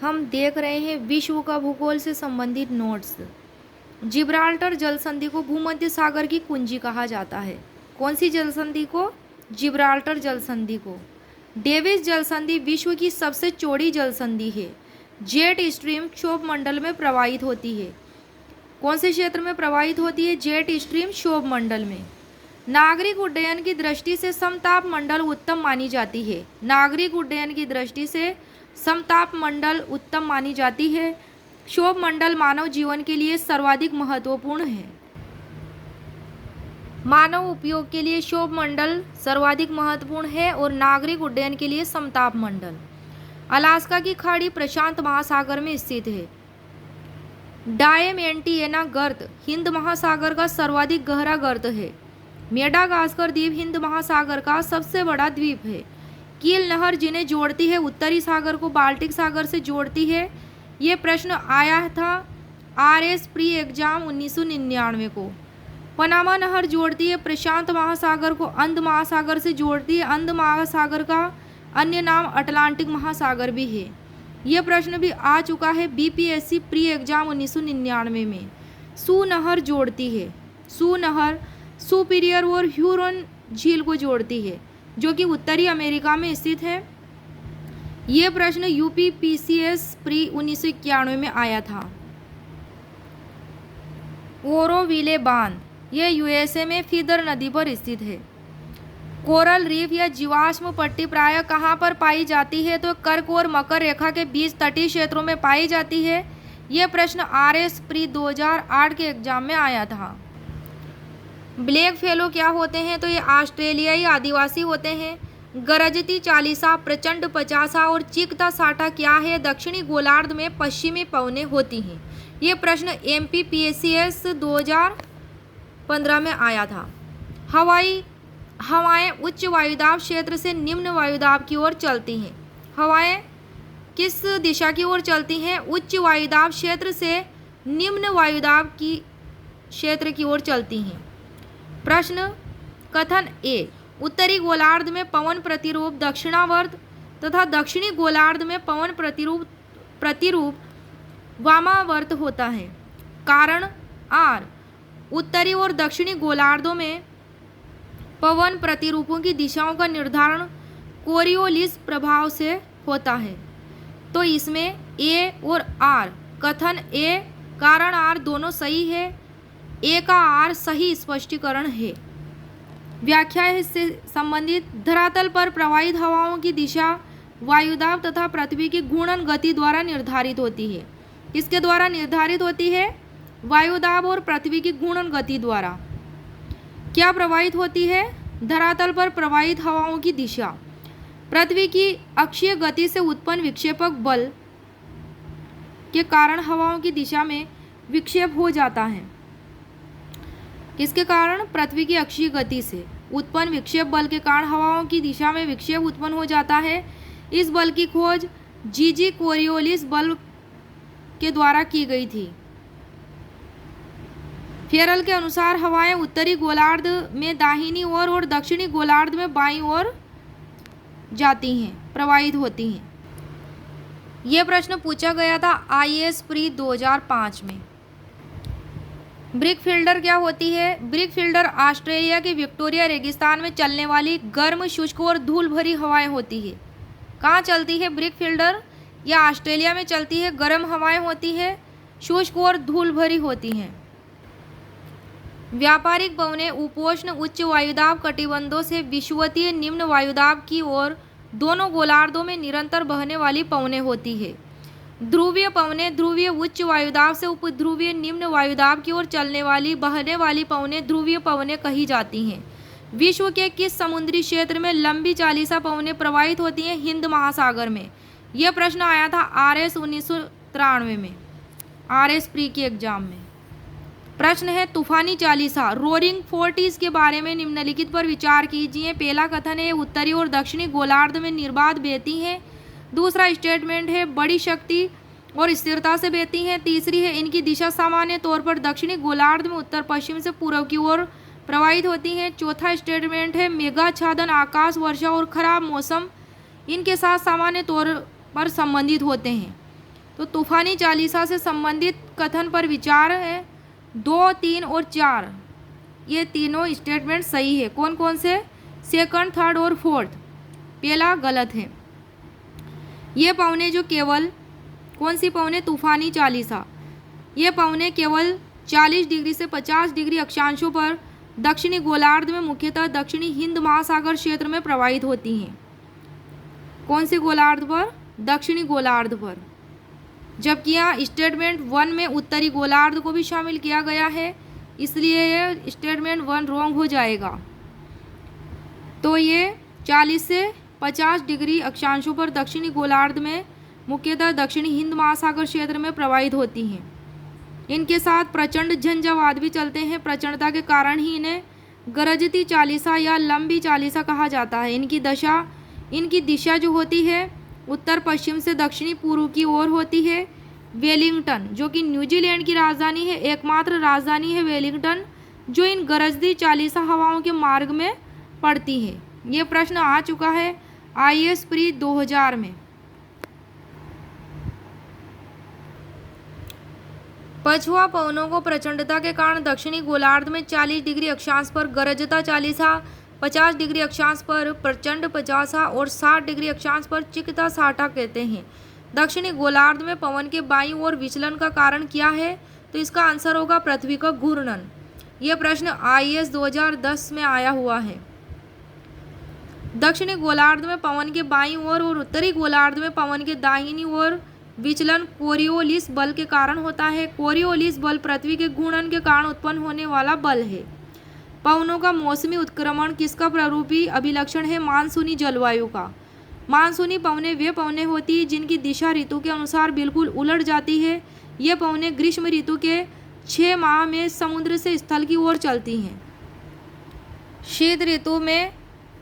हम देख रहे हैं विश्व का भूगोल से संबंधित नोट्स। जिब्राल्टर जल संधि को भूमध्य सागर की कुंजी कहा जाता है। कौन सी जल संधि को? जिब्राल्टर जल संधि को। डेविस जल संधि विश्व की सबसे चौड़ी जल संधि है। जेट स्ट्रीम क्षोभ मंडल में प्रवाहित होती है। कौन से क्षेत्र में प्रवाहित होती है? जेट स्ट्रीम क्षोभ मंडल में। नागरिक उड्डयन की दृष्टि से समताप मंडल उत्तम मानी जाती है। नागरिक उड्डयन की दृष्टि से समताप मंडल उत्तम मानी जाती है। क्षोभ मंडल मानव जीवन के लिए सर्वाधिक महत्वपूर्ण है। मानव उपयोग के लिए क्षोभ मंडल सर्वाधिक महत्वपूर्ण है और नागरिक उड्डयन के लिए समताप मंडल। अलास्का की खाड़ी प्रशांत महासागर में स्थित है। डायमैंटिएना गर्त हिंद महासागर का सर्वाधिक गहरा गर्त है। मेडागास्कर द्वीप हिंद महासागर का सबसे बड़ा द्वीप है। कील नहर जिन्हें जोड़ती है उत्तरी सागर को बाल्टिक सागर से जोड़ती है। ये प्रश्न आया था RS प्री एग्जाम 1999 को। पनामा नहर जोड़ती है प्रशांत महासागर को अंध महासागर से जोड़ती है। अंध महासागर का अन्य नाम अटलांटिक महासागर भी है। यह प्रश्न भी आ चुका है BPSC प्री एग्जाम 1999 में। सू नहर जोड़ती है। सू नहर सुपीरियर और ह्यूरन झील को जोड़ती है जो कि उत्तरी अमेरिका में स्थित है। यह प्रश्न UPPCS प्री 1991 में आया था। ओरोविले बांध यह USA में फीदर नदी पर स्थित है। कोरल रीफ या जीवाश्म पट्टी प्रायः कहाँ पर पाई जाती है? तो कर्क और मकर रेखा के बीच तटीय क्षेत्रों में पाई जाती है। यह प्रश्न RS प्री 2008 के एग्जाम में आया था। ब्लैक फेलो क्या होते हैं? तो ये ऑस्ट्रेलियाई आदिवासी होते हैं। गरजती चालीसा, प्रचंड पचासा और चीखता साठा क्या है? दक्षिणी गोलार्ध में पश्चिमी पवनें होती हैं। ये प्रश्न MPPSCS 2015 में आया था। हवाएं उच्च वायुदाब क्षेत्र से निम्न वायुदाब की ओर चलती हैं। हवाएं किस दिशा की ओर चलती हैं? उच्च वायुदाब क्षेत्र से निम्न वायुदाब की क्षेत्र की ओर चलती हैं। प्रश्न कथन ए, उत्तरी गोलार्ध में पवन प्रतिरूप दक्षिणावर्त तथा दक्षिणी गोलार्ध में पवन प्रतिरूप वामावर्त होता है। कारण आर, उत्तरी और दक्षिणी गोलार्धों में पवन प्रतिरूपों की दिशाओं का निर्धारण कोरियोलिस प्रभाव से होता है। तो इसमें ए और आर, कथन ए कारण आर दोनों सही है। ए का आर सही स्पष्टीकरण है। व्याख्या इससे संबंधित धरातल पर प्रवाहित हवाओं की दिशा वायुदाब तथा पृथ्वी की घूर्णन गति द्वारा निर्धारित होती है। किसके द्वारा निर्धारित होती है? वायुदाब और पृथ्वी की घूर्णन गति द्वारा। क्या प्रवाहित होती है? धरातल पर प्रवाहित हवाओं की दिशा पृथ्वी की अक्षीय गति से उत्पन्न विक्षेपक बल के कारण हवाओं की दिशा में विक्षेप हो जाता है। किसके कारण? पृथ्वी की अक्षीय गति से उत्पन्न विक्षेप बल के कारण हवाओं की दिशा में विक्षेप उत्पन्न हो जाता है। इस बल की खोज जीजी कोरियोलिस बल के द्वारा की गई थी। फेरल के अनुसार हवाएं उत्तरी गोलार्ध में दाहिनी ओर और दक्षिणी गोलार्ध में बाईं ओर जाती हैं, प्रवाहित होती हैं। यह प्रश्न पूछा गया था IAS प्री 2005 में। ब्रिक फील्डर क्या होती है? ब्रिक फील्डर ऑस्ट्रेलिया के विक्टोरिया रेगिस्तान में चलने वाली गर्म, शुष्क और धूल भरी हवाएं होती है। कहाँ चलती है ब्रिक फील्डर? या ऑस्ट्रेलिया में चलती है। गर्म हवाएं होती है, शुष्क और धूल भरी होती हैं। व्यापारिक पवनें उपोष्ण उच्च वायुदाब कटिबंधों से विषुवतीय निम्न वायुदाब की ओर दोनों गोलार्धों में निरंतर बहने वाली पवनें होती है। ध्रुवीय पवनें ध्रुवीय उच्च वायुदाब से उपध्रुवीय निम्न वायुदाब की ओर चलने वाली बहने वाली पवनें ध्रुवीय पवनें कही जाती हैं। विश्व के किस समुद्री क्षेत्र में लंबी चालीसा पवनें प्रवाहित होती हैं? हिंद महासागर में। यह प्रश्न आया था RS 1993 में, RS प्री के एग्जाम में। प्रश्न है तूफानी चालीसा रोरिंग फोर्टीज के बारे में निम्नलिखित पर विचार कीजिए। पहला कथन है उत्तरी और दक्षिणी गोलार्ध में निर्बाध बहती हैं। दूसरा स्टेटमेंट है बड़ी शक्ति और स्थिरता से बहती हैं। तीसरी है इनकी दिशा सामान्य तौर पर दक्षिणी गोलार्ध में उत्तर पश्चिम से पूर्व की ओर प्रवाहित होती हैं। चौथा स्टेटमेंट है मेघाच्छादन, आकाश वर्षा और खराब मौसम इनके साथ सामान्य तौर पर संबंधित होते हैं। तो तूफानी चालीसा से संबंधित कथन पर विचार है 2, 3 और 4, ये तीनों स्टेटमेंट सही है। कौन कौन से? सेकंड, थर्ड और फोर्थ। पहला गलत है। ये पवने जो केवल, कौन सी पवने? तूफानी चालीसा। ये पवने केवल 40 डिग्री से 50 डिग्री अक्षांशों पर दक्षिणी गोलार्ध में, मुख्यतः दक्षिणी हिंद महासागर क्षेत्र में प्रवाहित होती हैं। कौन से गोलार्ध पर? दक्षिणी गोलार्ध पर। जबकि यहाँ स्टेटमेंट 1 में उत्तरी गोलार्ध को भी शामिल किया गया है, इसलिए ये स्टेटमेंट 1 रॉन्ग हो जाएगा। तो ये 40 से 50 डिग्री अक्षांशों पर दक्षिणी गोलार्ध में, मुख्यतः दक्षिणी हिंद महासागर क्षेत्र में प्रवाहित होती हैं। इनके साथ प्रचंड झंझावात भी चलते हैं। प्रचंडता के कारण ही इन्हें गरजती चालीसा या लंबी चालीसा कहा जाता है। इनकी दिशा जो होती है उत्तर पश्चिम से दक्षिणी पूर्व की ओर होती है। वेलिंगटन, जो कि न्यूजीलैंड की राजधानी है, एकमात्र राजधानी है वेलिंगटन, जो इन गरजती चालीसा हवाओं के मार्ग में पड़ती है। ये प्रश्न आ चुका है IAS प्री 2000 में। पछुआ पवनों को प्रचंडता के कारण दक्षिणी गोलार्ध में 40 डिग्री अक्षांश पर गरजता चालीसा, 50 डिग्री अक्षांश पर प्रचंड पचासा और 60 डिग्री अक्षांश पर चिकता साठा कहते हैं। दक्षिणी गोलार्ध में पवन के बाईं ओर विचलन का कारण क्या है? तो इसका आंसर होगा पृथ्वी का घूर्णन। यह प्रश्न IAS 2010 में आया हुआ है। दक्षिणी गोलार्ध में पवन के बाईं ओर और उत्तरी गोलार्ध में पवन के दाहिनी ओर विचलन कोरियोलिस बल के कारण होता है। कोरियोलिस बल पृथ्वी के घूर्णन के कारण उत्पन्न होने वाला बल है। पवनों का मौसमी उत्क्रमण किसका प्रारूपी अभिलक्षण है? मानसूनी जलवायु का। मानसूनी पवनें वे पवनें होती हैं जिनकी दिशा ऋतु के अनुसार बिल्कुल उलट जाती है। ये पवनें ग्रीष्म ऋतु के 6 माह में समुद्र से स्थल की ओर चलती हैं। शीत ऋतु में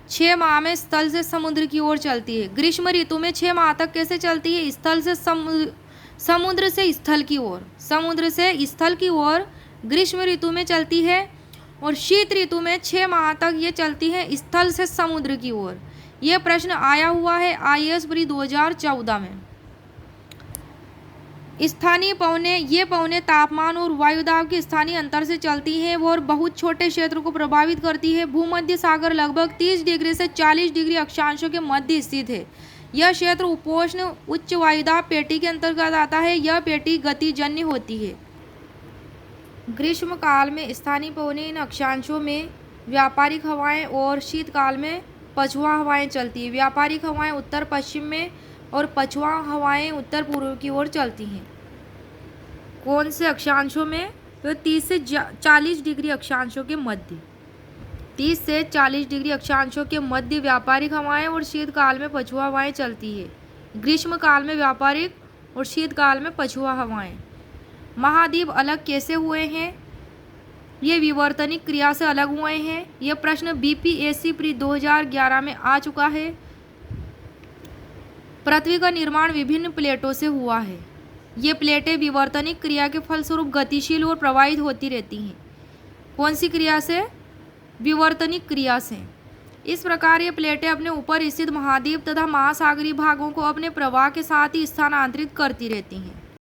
6 माह में स्थल से समुद्र की ओर चलती है। ग्रीष्म ऋतु में 6 माह तक कैसे चलती है? स्थल से समुद्र से स्थल की ओर, समुद्र से स्थल की ओर ग्रीष्म ऋतु में चलती है। और शीत ऋतु में 6 माह तक ये चलती है स्थल से समुद्र की ओर। यह प्रश्न आया हुआ है IAS प्री 2014 में। स्थानीय पवनें, ये पवनें तापमान और वायुदाब के स्थानीय अंतर से चलती हैं और बहुत छोटे क्षेत्र को प्रभावित करती है। भूमध्य सागर लगभग 30 डिग्री से 40 डिग्री अक्षांशों के मध्य स्थित है। यह क्षेत्र उपोष्ण उच्च वायुदाब पेटी के अंतर्गत आता है। यह पेटी गतिजन्य होती है। ग्रीष्म काल में स्थानीय पवनें इन अक्षांशों में व्यापारिक हवाएं और शीतकाल में पछुआ हवाएं चलती हैं। व्यापारिक हवाएं उत्तर पश्चिम में और पछुआ हवाएं उत्तर पूर्व की ओर चलती हैं। कौन से अक्षांशों में? तो 30 से 40 डिग्री अक्षांशों के मध्य, 30 से 40 डिग्री अक्षांशों के मध्य व्यापारिक हवाएं और शीतकाल में पछुआ हवाएं चलती है। ग्रीष्म काल में व्यापारिक और शीतकाल में पछुआ हवाएं। महाद्वीप अलग कैसे हुए हैं? ये विवर्तनिक क्रिया से अलग हुए हैं। यह प्रश्न BPSC प्री 2011 में आ चुका है। पृथ्वी का निर्माण विभिन्न प्लेटों से हुआ है। ये प्लेटें विवर्तनिक क्रिया के फलस्वरूप गतिशील और प्रवाहित होती रहती हैं। कौन सी क्रिया से? विवर्तनिक क्रिया से। इस प्रकार ये प्लेटें अपने ऊपर स्थित महाद्वीप तथा महासागरीय भागों को अपने प्रवाह के साथ ही स्थानांतरित करती रहती हैं।